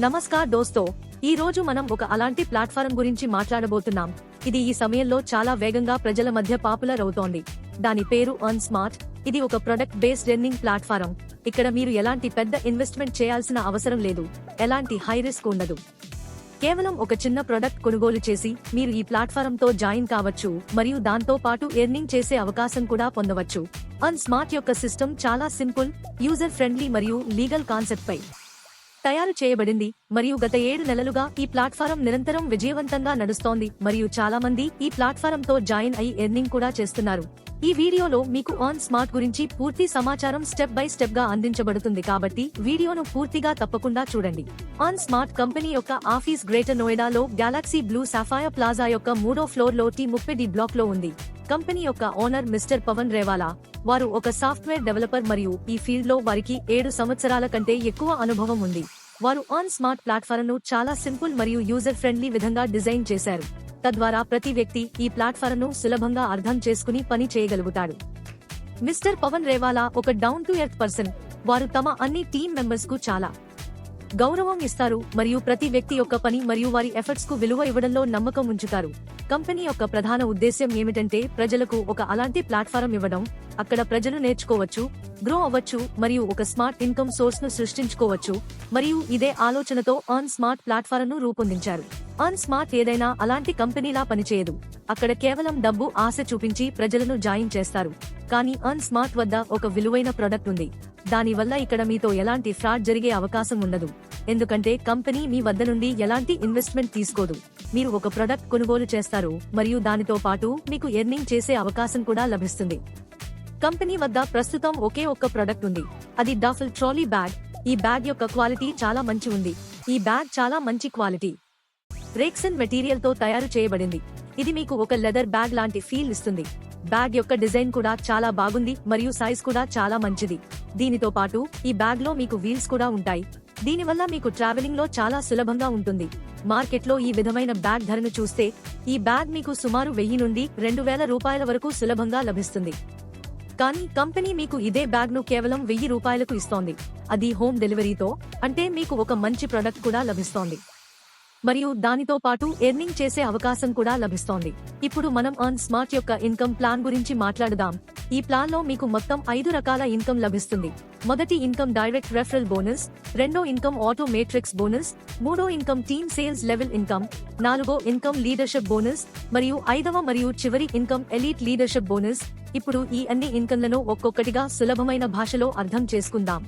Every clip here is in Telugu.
నమస్కార్ దోస్తో, ఈ రోజు మనం ఒక అలాంటి ప్లాట్ఫారం గురించి మాట్లాడబోతున్నాం. ఇది ఈ సమయంలో చాలా వేగంగా ప్రజల మధ్య పాపులర్ అవుతోంది. దాని పేరు అర్న్ స్మార్ట్. ఇది ఒక ప్రొడక్ట్ బేస్డ్ ఎర్నింగ్ ప్లాట్ఫారం. ఇక్కడ మీరు ఎలాంటి పెద్ద ఇన్వెస్ట్మెంట్ చేయాల్సిన అవసరం లేదు, ఎలాంటి హై రిస్క్ ఉండదు. కేవలం ఒక చిన్న ప్రొడక్ట్ కొనుగోలు చేసి మీరు ఈ ప్లాట్ఫారంతో జాయిన్ కావచ్చు మరియు దాంతో పాటు ఎర్నింగ్ చేసే అవకాశం కూడా పొందవచ్చు. అర్న్ స్మార్ట్ యొక్క సిస్టమ్ చాలా సింపుల్, యూజర్ ఫ్రెండ్లీ మరియు లీగల్ కాన్సెప్ట్ పై తయారు చేయబడింది మరియు గత 7 నెలలుగా ఈ ప్లాట్ఫారం నిరంతరం విజయవంతంగా నడుస్తోంది మరియు చాలా మంది ఈ ప్లాట్ఫారంతో జాయిన్ అయి ఎర్నింగ్ కూడా చేస్తున్నారు. ఈ వీడియోలో మీకు అర్న్ స్మార్ట్ గురించి పూర్తి సమాచారం స్టెప్ బై స్టెప్ గా అందించబడుతుంది, కాబట్టి వీడియోను పూర్తిగా తప్పకుండా చూడండి. అర్న్ స్మార్ట్ కంపెనీ యొక్క ఆఫీస్ గ్రేటర్ నోయిడాలో గ్యాలక్సీ బ్లూ సాఫైర్ ప్లాజా యొక్క 3వ ఫ్లోర్ లో T30 బ్లాక్ లో ఉంది. కంపెనీ యొక్క ఓనర్ మిస్టర్ పవన్ రేవాలా. వారు ఒక సాఫ్ట్వేర్ డెవలపర్ మరియు ఈ ఫీల్డ్ లో వారికి 7 సంవత్సరాల కంటే ఎక్కువ అనుభవం ఉంది. వారు అర్న్ స్మార్ట్ ప్లాట్ఫారం ను చాలా సింపుల్ మరియు యూజర్ ఫ్రెండ్లీ విధంగా డిజైన్ చేశారు, తద్వారా ప్రతి వ్యక్తి ఈ ప్లాట్ఫారం ను సులభంగా అర్థం చేసుకుని పని చేయగలుగుతాడు. మిస్టర్ పవన్ రేవాలా ఒక డౌన్ టు ఎర్త్ పర్సన్. వారు తమ అన్ని టీమ్ మెంబర్స్ కు చాలా గౌరవం ఇస్తారు మరియు ప్రతి వ్యక్తి యొక్క పని మరియు వారి ఎఫర్ట్స్ కు విలువ ఇవ్వడంలో నమ్మకం ఉంచుతారు. కంపెనీ యొక్క ప్రధాన ఉద్దేశ్యం ఏమిటంటే ప్రజలకు ఒక అలాంటి ప్లాట్ఫారం ఇవ్వడం అక్కడ ప్రజలు నేర్చుకోవచ్చు, గ్రో అవ్వచ్చు మరియు ఒక స్మార్ట్ ఇన్కమ్ సోర్స్ ను సృష్టించుకోవచ్చు. మరియు ఇదే ఆలోచనతో అర్న్ స్మార్ట్ ప్లాట్ఫారం ను రూపొందించారు. అర్న్ స్మార్ట్ ఏదైనా అలాంటి కంపెనీలా పనిచేయదు. అక్కడ కేవలం డబ్బు ఆశ చూపించి ప్రజలను జాయిన్ చేస్తారు. కానీ అర్న్ స్మార్ట్ వద్ద ఒక విలువైన ప్రొడక్ట్ ఉంది. దానివల్ల ఇక్కడ మీతో ఎలాంటి ఫ్రాడ్ జరిగే అవకాశం ఉండదు, ఎందుకంటే కంపెనీ మీ వద్ద నుండి ఎలాంటి ఇన్వెస్ట్మెంట్ తీసుకోదు. మీరు ఒక ప్రొడక్ట్ కొనుగోలు చేస్తారు మరియు దానితో పాటు మీకు ఎర్నింగ్ చేసే అవకాశం కూడా లభిస్తుంది. కంపెనీ వద్ద ప్రస్తుతం ఒకే ఒక్క ప్రొడక్ట్ ఉంది, అది డఫల్ ట్రాలీ బ్యాగ్. ఈ బ్యాగ్ యొక్క క్వాలిటీ చాలా మంచి ఉంది. ఈ బ్యాగ్ చాలా మంచి క్వాలిటీ రేక్సిన్ మెటీరియల్ తో తయారు చేయబడింది. ఇది మీకు ఒక లెదర్ బ్యాగ్ లాంటి ఫీల్ ఇస్తుంది. బ్యాగ్ యొక్క డిజైన్ కూడా చాలా బాగుంది మరియు సైజ్ కూడా చాలా మంచిది. దీనితో పాటు ఈ బ్యాగ్ లో మీకు వీల్స్ కూడా ఉంటాయి. దీనివల్ల మీకు ట్రావెలింగ్ లో చాలా సులభంగా ఉంటుంది. మార్కెట్ లో ఈ విధమైన బ్యాగ్ ధరను చూస్తే ఈ బ్యాగ్ మీకు సుమారు 1000 నుండి 2000 రూపాయల వరకు సులభంగా లభిస్తుంది. కానీ కంపెనీ మీకు ఇదే బ్యాగ్ ను కేవలం 1000 రూపాయలకు ఇస్తోంది, అది హోమ్ డెలివరీతో. అంటే మీకు ఒక మంచి ప్రొడక్ట్ కూడా లభిస్తోంది మరియు దానితో పాటు ఎర్నింగ్ చేసే అవకాశం కూడా లభిస్తోంది. ఇప్పుడు మనం అర్న్ స్మార్ట్ యొక్క ఇన్కమ్ ప్లాన్ గురించి మాట్లాడుదాం. ఈ ప్లాన్ లో మీకు మొత్తం 5 రకాల ఇన్కమ్ లభిస్తుంది. మొదటి ఇన్కమ్ డైరెక్ట్ రెఫరల్ బోనస్, రెండో ఇన్కమ్ ఆటో మేట్రిక్స్ బోనస్, మూడో income team sales level income, నాలుగో ఇన్కమ్ లీడర్షిప్ బోనస్ మరియు 5వ మరియు చివరి ఇన్కమ్ ఎలీట్ లీడర్షిప్ బోనస్. ఇప్పుడు ఈ అన్ని ఇన్కమ్లను ఒక్కొక్కటిగా సులభమైన భాషలో అర్థం చేసుకుందాం.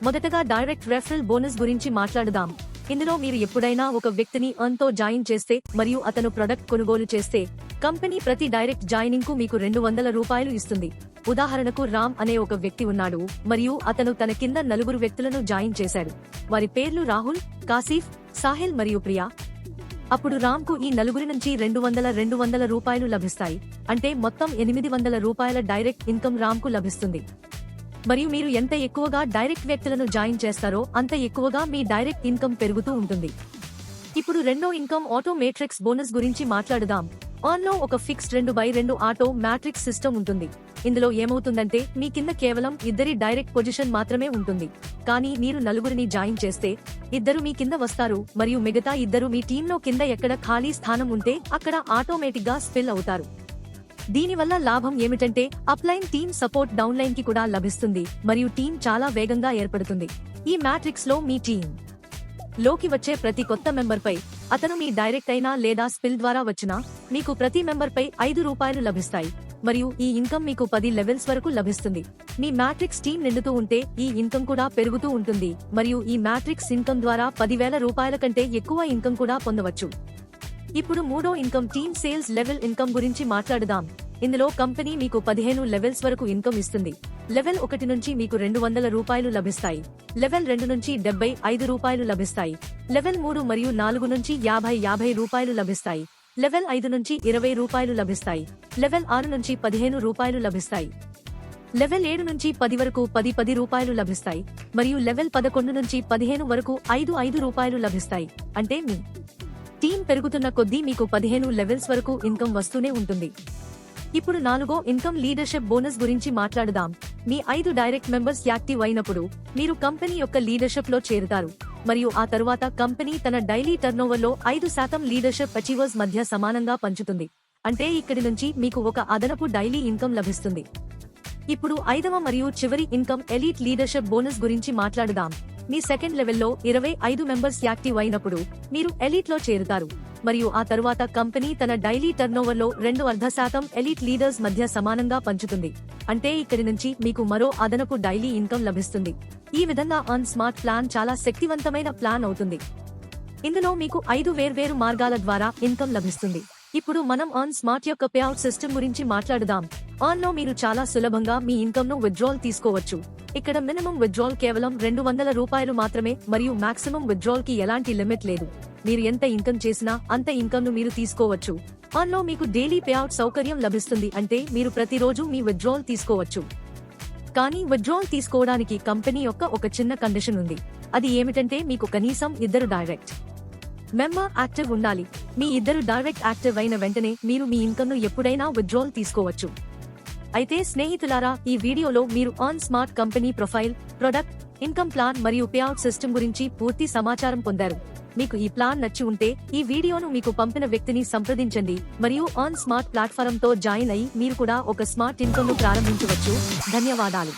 మొదటగా డైరెక్ట్ రెఫరల్ బోనస్ గురించి మాట్లాడుదాం. ఇందులో మీరు ఎప్పుడైనా ఒక వ్యక్తిని అర్న్ తో జాయిన్ చేస్తే మరియు అతను ప్రొడక్ట్ కొనుగోలు చేస్తే కంపెనీ ప్రతి డైరెక్ట్ జాయినింగ్ కు మీకు 200 రూపాయలు ఇస్తుంది. ఉదాహరణకు రామ్ అనే ఒక వ్యక్తి ఉన్నాడు మరియు అతను తన కింద 4 వ్యక్తులను జాయిన్ చేశాడు. వారి పేర్లు రాహుల్, కాసిఫ్, సాహిల్ మరియు ప్రియా. అప్పుడు రామ్ కు ఈ 4 నుంచి 200 రూపాయలు లభిస్తాయి. అంటే మొత్తం 800 రూపాయల డైరెక్ట్ ఇన్కమ్ రామ్ కు లభిస్తుంది. మరియు మీరు ఎంత ఎక్కువగా డైరెక్ట్ వ్యక్తులను జాయిన్ చేస్తారో అంత ఎక్కువగా మీ డైరెక్ట్ ఇన్కమ్ పెరుగుతూ ఉంటుంది. ఇప్పుడు రెండో ఇన్కమ్ ఆటో మేట్రిక్స్ బోనస్ గురించి మాట్లాడుదాం. ఆన్ లో ఒక fixed 2x2 auto matrix system ఉంటుంది. ఇందులో ఏమవుతుందంటే మీ కింద కేవలం 2 డైరెక్ట్ పొజిషన్ మాత్రమే ఉంటుంది. కానీ మీరు 4ని జాయిన్ చేస్తే 2 మీ కింద వస్తారు మరియు మిగతా 2 మీ టీంలో కింద ఎక్కడ ఖాళీ స్థానం ఉంటే అక్కడ ఆటోమేటిక్ గా స్పిల్ అవుతారు. దీనివల్ల లాభం ఏమిటంటే అప్లైన్ టీమ్ సపోర్ట్ డౌన్లైన్ కి కూడా లభిస్తుంది మరియు టీం చాలా వేగంగా ఏర్పడుతుంది. ఈ మ్యాట్రిక్స్ లో మీ టీం లోకి వచ్చే ప్రతి కొత్త మెంబర్ పై, అతను మీ డైరెక్ట్ అయినా లేదా స్పిల్ ద్వారా వచ్చినా, మీకు ప్రతి మెంబర్ పై 5 రూపాయలు లభిస్తాయి మరియు ఈ ఇన్కమ్ మీకు 10 లెవెల్స్ వరకు లభిస్తుంది. మీ మ్యాట్రిక్స్ టీం నిండుతూ ఉంటే ఈ ఇన్కమ్ కూడా పెరుగుతూ ఉంటుంది మరియు ఈ మ్యాట్రిక్స్ ఇన్కమ్ ద్వారా 10,000 రూపాయల కంటే ఎక్కువ ఇన్కమ్ కూడా పొందవచ్చు. ఇప్పుడు మూడో income team sales level income గురించి మాట్లాడుదాం. ఇందులో కంపెనీ మీకు 15 లెవెల్స్ వరకు ఇన్కమ్ ఇస్తుంది. లెవెల్ 1 నుంచి మీకు 200 రూపాయలు లభిస్తాయి. లెవెల్ 2 నుంచి 75 రూపాయలు లభిస్తాయి. లెవెల్ 3 మరియు 4 నుంచి 50 రూపాయలు లభిస్తాయి. లెవెల్ 5 నుంచి 20 రూపాయలు లభిస్తాయి. లెవెల్ 6 నుంచి 15 రూపాయలు లభిస్తాయి. లెవెల్ 7 నుంచి 10 వరకు 10 రూపాయలు లభిస్తాయి మరియు లెవెల్ 11 నుంచి 15 వరకు 5 రూపాయలు లభిస్తాయి. అంటే మీ టీం పెరుగుతున్న కొద్దీ మీకు 15 లెవెల్స్ వరకు ఇన్కమ్ వస్తూనే ఉంటుంది. ఇప్పుడు 4వ ఇన్కమ్ లీడర్షిప్ బోనస్ గురించి మాట్లాడుదాం. మీ 5 డైరెక్ట్ మెంబర్స్ యాక్టివ్ అయినప్పుడు మీరు కంపెనీ యొక్క లీడర్షిప్ లో చేరుతారు. మరియు ఆ తరువాత కంపెనీ తన డైలీ టర్నోవర్లో 5% లీడర్షిప్ అచీవర్స్ మధ్య సమానంగా పంచుతుంది. అంటే ఇక్కడి నుంచి మీకు ఒక అదనపు డైలీ ఇన్కమ్ లభిస్తుంది. ఇప్పుడు 5వ మరియు చివరి ఇన్కమ్ ఎలీట్ లీడర్షిప్ బోనస్ గురించి మాట్లాడుదాం. మీ సెకండ్ లెవెల్లో 25 మెంబర్స్ యాక్టివ్ అయినప్పుడు మీరు ఎలీట్ లో చేరుతారు మరియు ఆ తరువాత కంపెనీ తన డైలీ టర్నోవర్లో 2.5% ఎలీట్ లీడర్స్ మధ్య సమానంగా పంచుతుంది. అంటే ఇక్కడి నుంచి మీకు మరో అదనపు డైలీ ఇన్కమ్ లభిస్తుంది. ఈ విధంగా అర్న్ స్మార్ట్ ప్లాన్ చాలా శక్తివంతమైన ప్లాన్ అవుతుంది. ఇందులో మీకు 5 వేర్వేరు మార్గాల ద్వారా ఇన్కమ్ లభిస్తుంది. ఇప్పుడు మనం అర్న్ స్మార్ట్ యొక్క పేఅవుట్ సిస్టమ్ గురించి మాట్లాడుదాం. అర్న్ లో మీరు చాలా సులభంగా మీ ఇన్కమ్ ను విత్డ్రాల్ తీసుకోవచ్చు. ఇక్కడ మినిమం విత్డ్రాల్ కేవలం ₹200 మాత్రమే మరియు మాక్సిమం విత్డ్రాల్ కి ఎలాంటి లిమిట్ లేదు. మీరు ఎంత ఇన్కమ్ చేసినా అంత ఇన్కమ్ ను మీరు తీసుకోవచ్చు. అర్న్ లో మీకు డైలీ పేఅవుట్ సౌకర్యం లభిస్తుంది. అంటే మీరు ప్రతిరోజు మీ విత్డ్రాల్ తీసుకోవచ్చు. కానీ విత్డ్రాల్ తీసుకోవడానికి కంపెనీ యొక్క ఒక చిన్న కండిషన్ ఉంది. అది ఏమిటంటే మీకు కనీసం 2 డైరెక్ట్ మెంబర్ యాక్టివ్ ఉండాలి. మీ 2 డైరెక్ట్ యాక్టివ్ అయిన వెంటనే మీరు మీ ఇన్కమ్ ను ఎప్పుడైనా విత్డ్రాల్ తీసుకోవచ్చు. అయితే స్నేహితులారా, ఈ వీడియోలో మీరు earn smart company profile, product, income plan మరియు పేఅవుట్ సిస్టమ్ గురించి పూర్తి సమాచారం పొందారు. మీకు ఈ ప్లాన్ నచ్చి ఉంటే ఈ వీడియోను మీకు పంపిన వ్యక్తిని సంప్రదించండి మరియు అర్న్ స్మార్ట్ ప్లాట్ఫారంతో జాయిన్ అయి మీరు కూడా ఒక స్మార్ట్ ఇన్కమ్ ను ప్రారంభించవచ్చు. ధన్యవాదాలు.